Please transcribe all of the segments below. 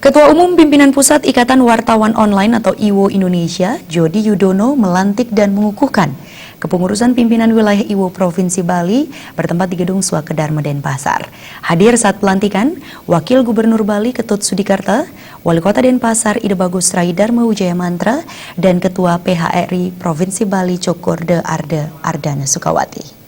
Ketua Umum Pimpinan Pusat Ikatan Wartawan Online atau IWO Indonesia, Jody Yudono melantik dan mengukuhkan kepengurusan pimpinan wilayah IWO Provinsi Bali bertempat di Gedung Swakedar Denpasar. Hadir saat pelantikan, Wakil Gubernur Bali Ketut Sudikarta, Wali Kota Denpasar Ide Bagus Rai Dharma Wijaya Mantra, dan Ketua PHRI Provinsi Bali Cokorde Arde Ardana Sukawati.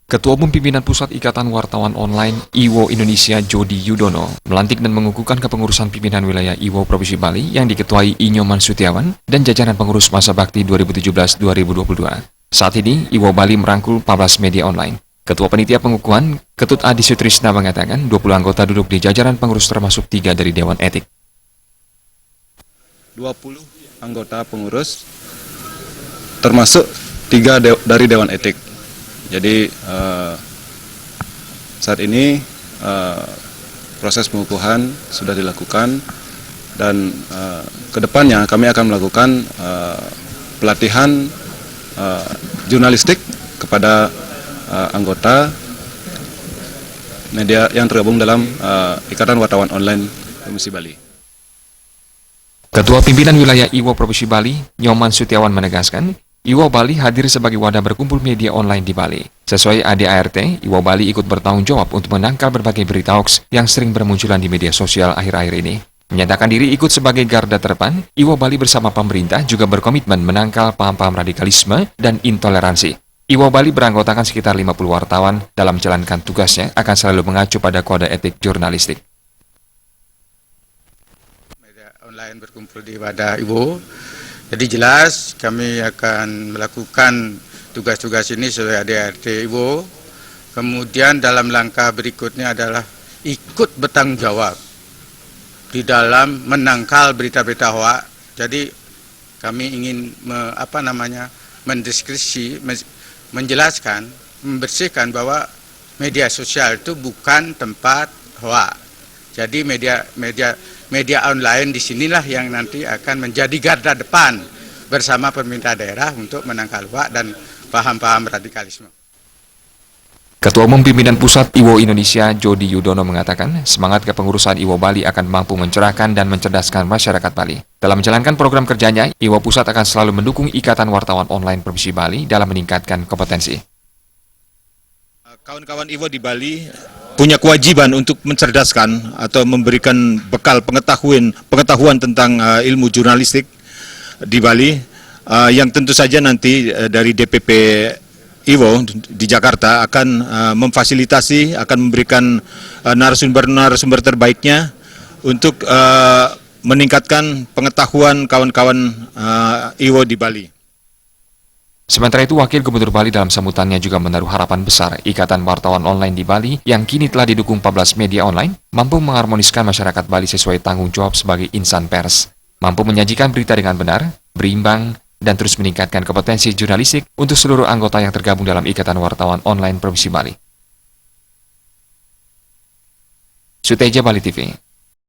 Ketua Umum Pimpinan Pusat Ikatan Wartawan Online IWO Indonesia Jody Yudono melantik dan mengukuhkan kepengurusan pimpinan wilayah IWO Provinsi Bali yang diketuai I Nyoman Sutiawan dan jajaran pengurus masa bakti 2017-2022. Saat ini IWO Bali merangkul 14 media online. Ketua Panitia Pengukuhan Ketut Adi Sutrisna mengatakan 20 anggota duduk di jajaran pengurus termasuk 3 dari Dewan Etik. 20 anggota pengurus termasuk 3 dari Dewan Etik. Jadi saat ini proses pengukuhan sudah dilakukan dan kedepannya kami akan melakukan pelatihan jurnalistik kepada anggota media yang tergabung dalam Ikatan Wartawan Online Provinsi Bali. Ketua Pimpinan Wilayah IWO Provinsi Bali, Nyoman Sutiawan menegaskan, IWO Bali hadir sebagai wadah berkumpul media online di Bali. Sesuai ADART, IWO Bali ikut bertanggung jawab untuk menangkal berbagai berita hoax yang sering bermunculan di media sosial akhir-akhir ini. Menyatakan diri ikut sebagai garda terdepan, IWO Bali bersama pemerintah juga berkomitmen menangkal paham-paham radikalisme dan intoleransi. IWO Bali beranggotakan sekitar 50 wartawan dalam menjalankan tugasnya akan selalu mengacu pada kode etik jurnalistik. Media online berkumpul di wadah IWO. Jadi jelas kami akan melakukan tugas-tugas ini sesuai ADART IWO. Kemudian dalam langkah berikutnya adalah ikut bertanggung jawab di dalam menangkal berita-berita hoax. Jadi kami ingin mendeskripsi, menjelaskan, membersihkan bahwa media sosial itu bukan tempat hoax. Jadi media online disinilah yang nanti akan menjadi garda depan bersama pemerintah daerah untuk menangkal hoax dan paham-paham radikalisme. Ketua Umum Pimpinan Pusat IWO Indonesia Jody Yudono mengatakan semangat kepengurusan IWO Bali akan mampu mencerahkan dan mencerdaskan masyarakat Bali. Dalam menjalankan program kerjanya, IWO Pusat akan selalu mendukung Ikatan Wartawan Online Provinsi Bali dalam meningkatkan kompetensi. Kawan-kawan IWO di Bali punya kewajiban untuk mencerdaskan atau memberikan bekal pengetahuan tentang ilmu jurnalistik di Bali yang tentu saja nanti dari DPP IWO di Jakarta akan memfasilitasi, akan memberikan narasumber terbaiknya untuk meningkatkan pengetahuan kawan-kawan IWO di Bali. Sementara itu, Wakil Gubernur Bali dalam sambutannya juga menaruh harapan besar Ikatan Wartawan Online di Bali yang kini telah didukung 14 media online, mampu mengharmoniskan masyarakat Bali sesuai tanggung jawab sebagai insan pers, mampu menyajikan berita dengan benar, berimbang, dan terus meningkatkan kompetensi jurnalistik untuk seluruh anggota yang tergabung dalam Ikatan Wartawan Online Provinsi Bali. Suteja Bali TV.